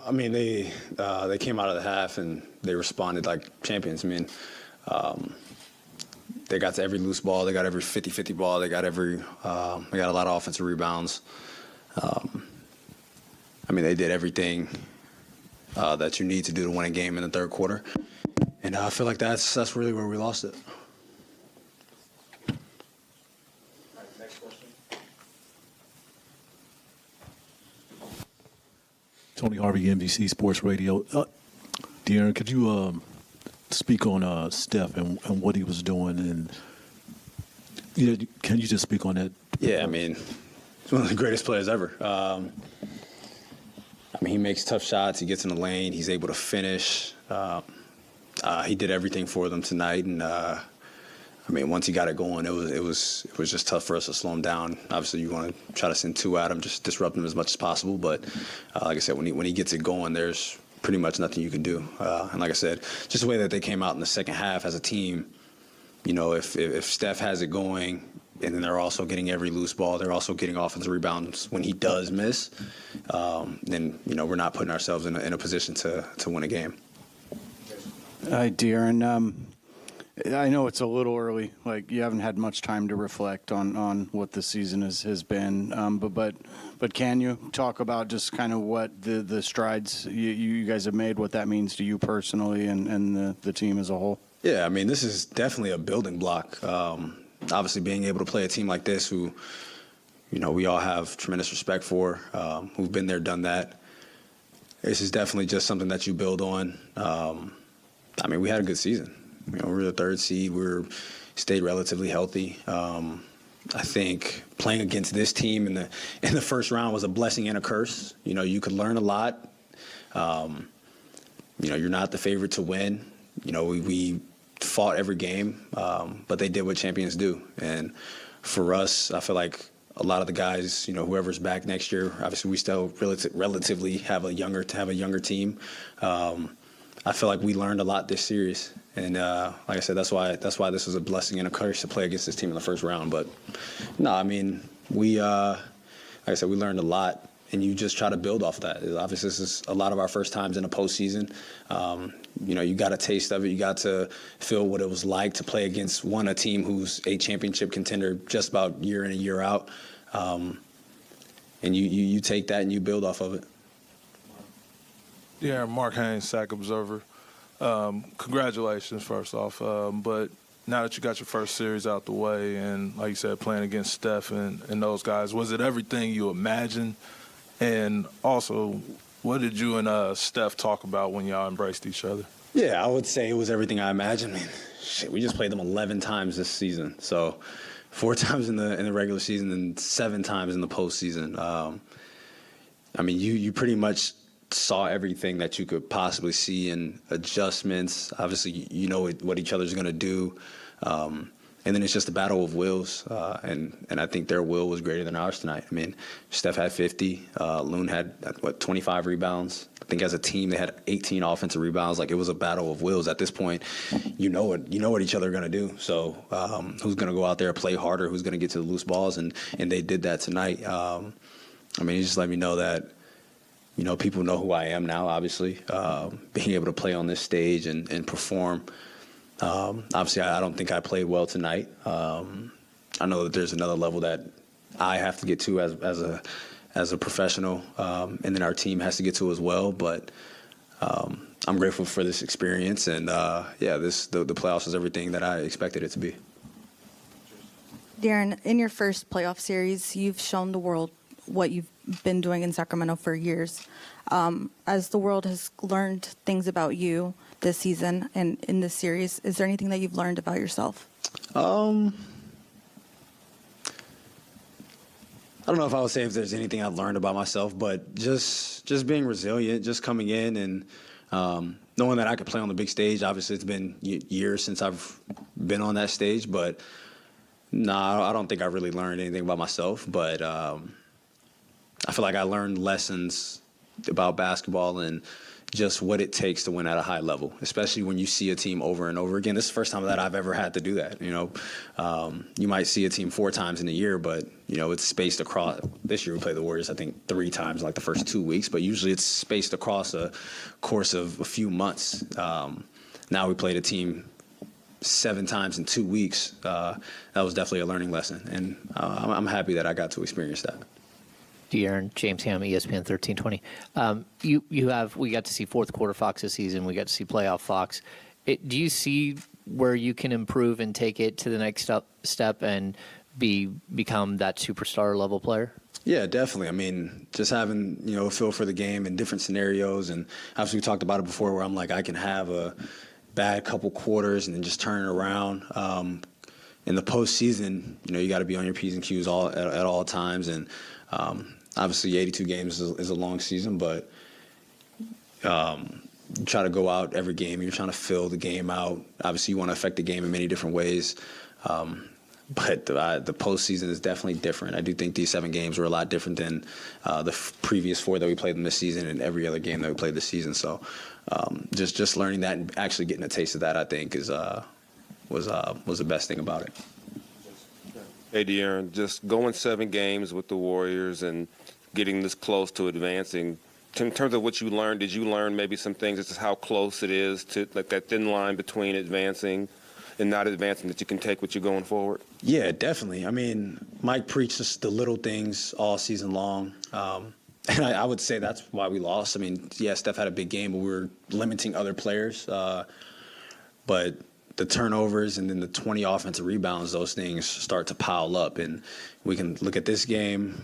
I mean, they came out of the half and they responded like champions. I mean, they got to every loose ball. They got every 50-50 ball. They got they got a lot of offensive rebounds. I mean, they did everything that you need to do to win a game in the third quarter. And I feel like that's really where we lost it. All right, next question. Tony Harvey, NBC Sports Radio. De'Aaron, could you speak on Steph and what he was doing? And can you just speak on that? Yeah, I mean, he's one of the greatest players ever. I mean, he makes tough shots. He gets in the lane. He's able to finish. He did everything for them tonight, and I mean, once he got it going, it was just tough for us to slow him down. Obviously, you want to try to send two at him, just disrupt him as much as possible. But like I said, when he gets it going, there's pretty much nothing you can do. And like I said, just the way that they came out in the second half as a team, you know, if Steph has it going, and then they're also getting every loose ball, they're also getting offensive rebounds when he does miss, then, you know, we're not putting ourselves in a position to win a game. Hi, De'Aaron. I know it's a little early. Like, you haven't had much time to reflect on what the season has been. But can you talk about just kind of what the strides you guys have made, what that means to you personally and the team as a whole? Yeah, I mean, this is definitely a building block. Obviously, being able to play a team like this who, you know, we all have tremendous respect for, who've been there, done that. This is definitely just something that you build on. I mean, we had a good season. You know, we were the third seed. We stayed relatively healthy. I think playing against this team in the first round was a blessing and a curse. You know, you could learn a lot. You know, you're not the favorite to win. You know, we fought every game, but they did what champions do. And for us, I feel like a lot of the guys, you know, whoever's back next year, obviously we still relatively have a younger team. I feel like we learned a lot this series, and like I said, that's why this was a blessing and a curse to play against this team in the first round. But no, I mean, we like I said, we learned a lot, and you just try to build off of that. Obviously, this is a lot of our first times in a postseason. You know, you got a taste of it. You got to feel what it was like to play against a team who's a championship contender just about year in and year out, and you take that and you build off of it. Yeah, Mark Haynes, Sac Observer. Congratulations, first off. But now that you got your first series out the way and, like you said, playing against Steph and those guys, was it everything you imagined? And also, what did you and Steph talk about when y'all embraced each other? Yeah, I would say it was everything I imagined. I mean, shit, we just played them 11 times this season. So 4 times in the regular season and 7 times in the postseason. I mean, you pretty much saw everything that you could possibly see in adjustments. Obviously, you know what each other's going to do. And then it's just a battle of wills. And I think their will was greater than ours tonight. I mean, Steph had 50. Loon had, 25 rebounds. I think as a team, they had 18 offensive rebounds. Like, it was a battle of wills. At this point, you know what each other are going to do. So who's going to go out there, play harder, who's going to get to the loose balls. And they did that tonight. I mean, it just let me know that, you know, people know who I am now, obviously. Being able to play on this stage and perform. Obviously, I don't think I played well tonight. I know that there's another level that I have to get to as a professional, and then our team has to get to as well. But I'm grateful for this experience, and the playoffs is everything that I expected it to be. De'Aaron, in your first playoff series, you've shown the world what you've been doing in Sacramento for years. As the world has learned things about you this season and in this series, is there anything that you've learned about yourself? I don't know if I would say if there's anything I've learned about myself, but just being resilient, just coming in and knowing that I could play on the big stage. Obviously, it's been years since I've been on that stage, but I don't think I really learned anything about myself. But I feel like I learned lessons about basketball and just what it takes to win at a high level, especially when you see a team over and over again. This is the first time that I've ever had to do that. You might see a team 4 times in a year, but it's spaced across. This year we played the Warriors, I think, 3 times like the first 2 weeks, but usually it's spaced across a course of a few months. Now we played a team 7 times in 2 weeks. That was definitely a learning lesson, and I'm happy that I got to experience that. De'Aaron, James Ham, ESPN 1320. We got to see fourth quarter Fox this season. We got to see playoff Fox. Do you see where you can improve and take it to the next step and become that superstar level player? Yeah, definitely. I mean, just having, a feel for the game in different scenarios. And obviously we talked about it before where I'm like, I can have a bad couple quarters and then just turn it around. In the postseason, you got to be on your P's and Q's at all times. And obviously 82 games is a long season, but you try to go out every game. You're trying to fill the game out. Obviously, you want to affect the game in many different ways. But the postseason is definitely different. I do think these 7 games were a lot different than the previous 4 that we played in this season and every other game that we played this season. So just learning that and actually getting a taste of that, I think, was the best thing about it. Hey, De'Aaron, just going 7 games with the Warriors and getting this close to advancing, in terms of what you learned, did you learn maybe some things as to how close it is to like that thin line between advancing and not advancing that you can take with you going forward? Yeah, definitely. I mean, Mike preached us the little things all season long. And I would say that's why we lost. I mean, yeah, Steph had a big game, but we were limiting other players. But the turnovers and then the 20 offensive rebounds, those things start to pile up. And we can look at this game.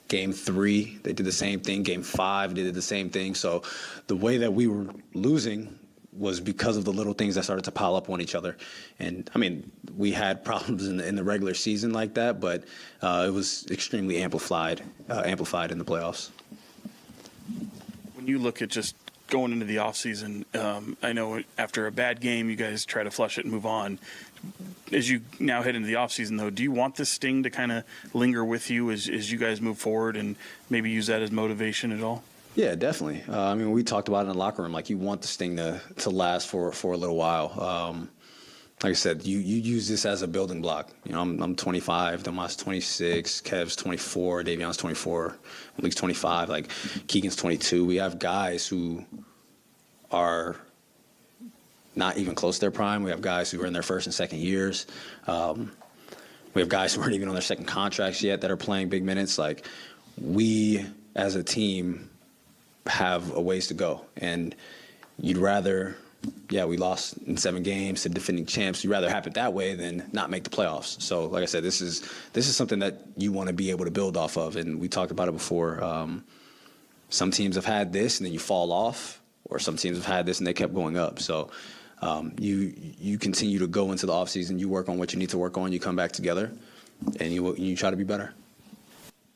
Game 3, they did the same thing. Game 5, they did the same thing. So the way that we were losing was because of the little things that started to pile up on each other. And, I mean, we had problems in the regular season like that, but it was extremely amplified in the playoffs. When you look at just going into the offseason, I know after a bad game, you guys try to flush it and move on. As you now head into the offseason, though, do you want this sting to kind of linger with you as you guys move forward and maybe use that as motivation at all? Yeah, definitely. I mean, we talked about it in the locker room. Like, you want this thing to last for a little while. Like I said, you use this as a building block. I'm 25, Damas 26, Kev's 24, Davion's 24, Malik's 25, like Keegan's 22. We have guys who are not even close to their prime. We have guys who are in their first and second years. We have guys who aren't even on their second contracts yet that are playing big minutes. Like, we as a team have a ways to go, and you'd rather, we lost in 7 games to defending champs. You'd rather have it that way than not make the playoffs. So, like I said, this is something that you want to be able to build off of, and we talked about it before. Some teams have had this, and then you fall off, or some teams have had this and they kept going up. So you continue to go into the offseason, you work on what you need to work on, you come back together, and you try to be better.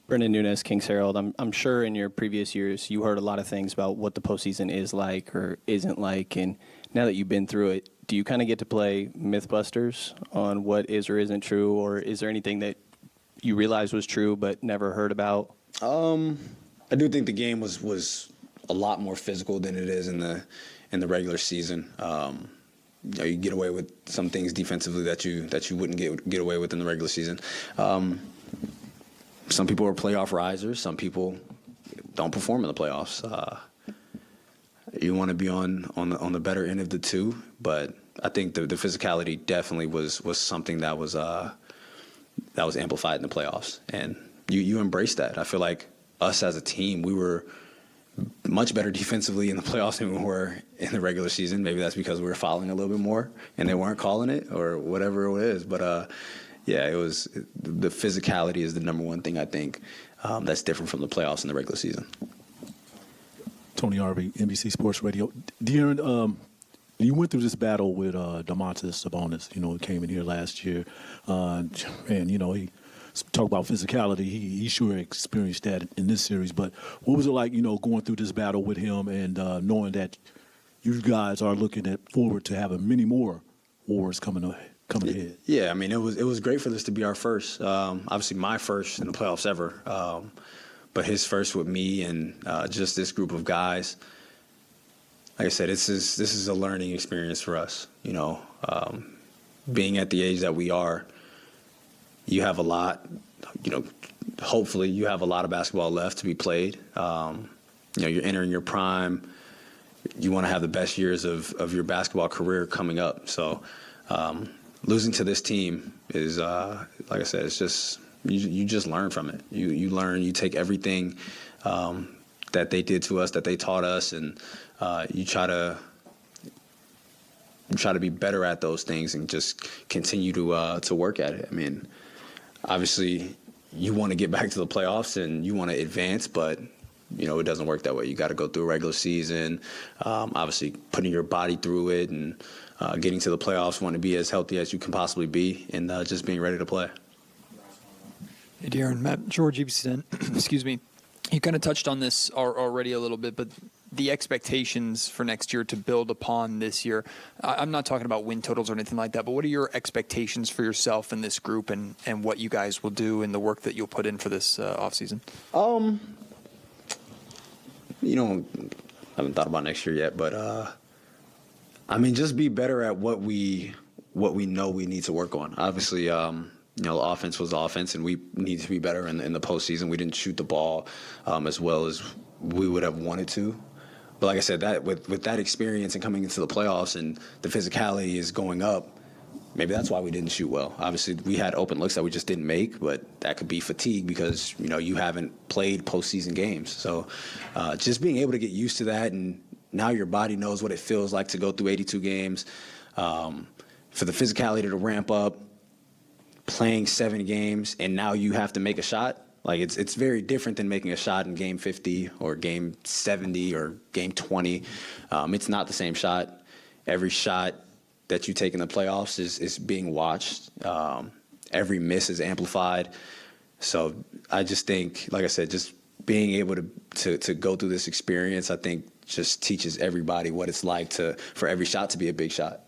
Brendan Nunes, Kings Herald. I'm sure in your previous years you heard a lot of things about what the postseason is like or isn't like, and now that you've been through it, do you kind of get to play Mythbusters on what is or isn't true, or is there anything that you realized was true but never heard about? I do think the game was a lot more physical than it is in the regular season. You get away with some things defensively that you wouldn't get away with in the regular season. Some people are playoff risers. Some people don't perform in the playoffs. You want to be on the better end of the two, but I think the physicality definitely was something that was amplified in the playoffs, and you embrace that. I feel like us as a team, we were much better defensively in the playoffs than we were in the regular season. Maybe that's because we were fouling a little bit more and they weren't calling it or whatever it is. But it was the physicality is the number one thing I think that's different from the playoffs and the regular season. Tony Harvey, NBC Sports Radio. De'Aaron, you went through this battle with Domantas Sabonis. He came in here last year, and he talk about physicality. He sure experienced that in this series. But what was it like, going through this battle with him and knowing that you guys are looking forward to having many more wars coming ahead? Yeah, I mean, it was great for this to be our first. Obviously, my first in the playoffs ever. but his first with me and just this group of guys. Like I said, this is a learning experience for us. You know, being at the age that we are, you have a lot. You know, hopefully you have a lot of basketball left to be played. You know, you're entering your prime. You want to have the best years of your basketball career coming up. So losing to this team is, like I said, it's just you just learn from it. You learn. You take everything that they did to us, that they taught us, and you try to be better at those things and just continue to work at it. I mean, obviously, you want to get back to the playoffs and you want to advance, but you know, it doesn't work that way. You got to go through a regular season, obviously putting your body through it and getting to the playoffs, want to be as healthy as you can possibly be, and just being ready to play. Hey, De'Aaron, Matt, George Easton, excuse me. You kind of touched on this already a little bit, but the expectations for next year to build upon this year, I'm not talking about win totals or anything like that, but what are your expectations for yourself and this group and what you guys will do and the work that you'll put in for this offseason? You know, I haven't thought about next year yet, but I mean, just be better at what we know we need to work on. Obviously, you know, the offense was the offense, and we need to be better in the postseason. We didn't shoot the ball as well as we would have wanted to. But like I said, that with that experience and coming into the playoffs and the physicality is going up, maybe that's why we didn't shoot well. Obviously, we had open looks that we just didn't make, but that could be fatigue because, you know, you haven't played postseason games. So just being able to get used to that, and now your body knows what it feels like to go through 82 games, for the physicality to ramp up, playing 7 games, and now you have to make a shot. Like, it's very different than making a shot in game 50 or game 70 or game 20. It's not the same shot. Every shot that you take in the playoffs is being watched. Every miss is amplified. So I just think, like I said, just being able to go through this experience, I think just teaches everybody what it's like for every shot to be a big shot.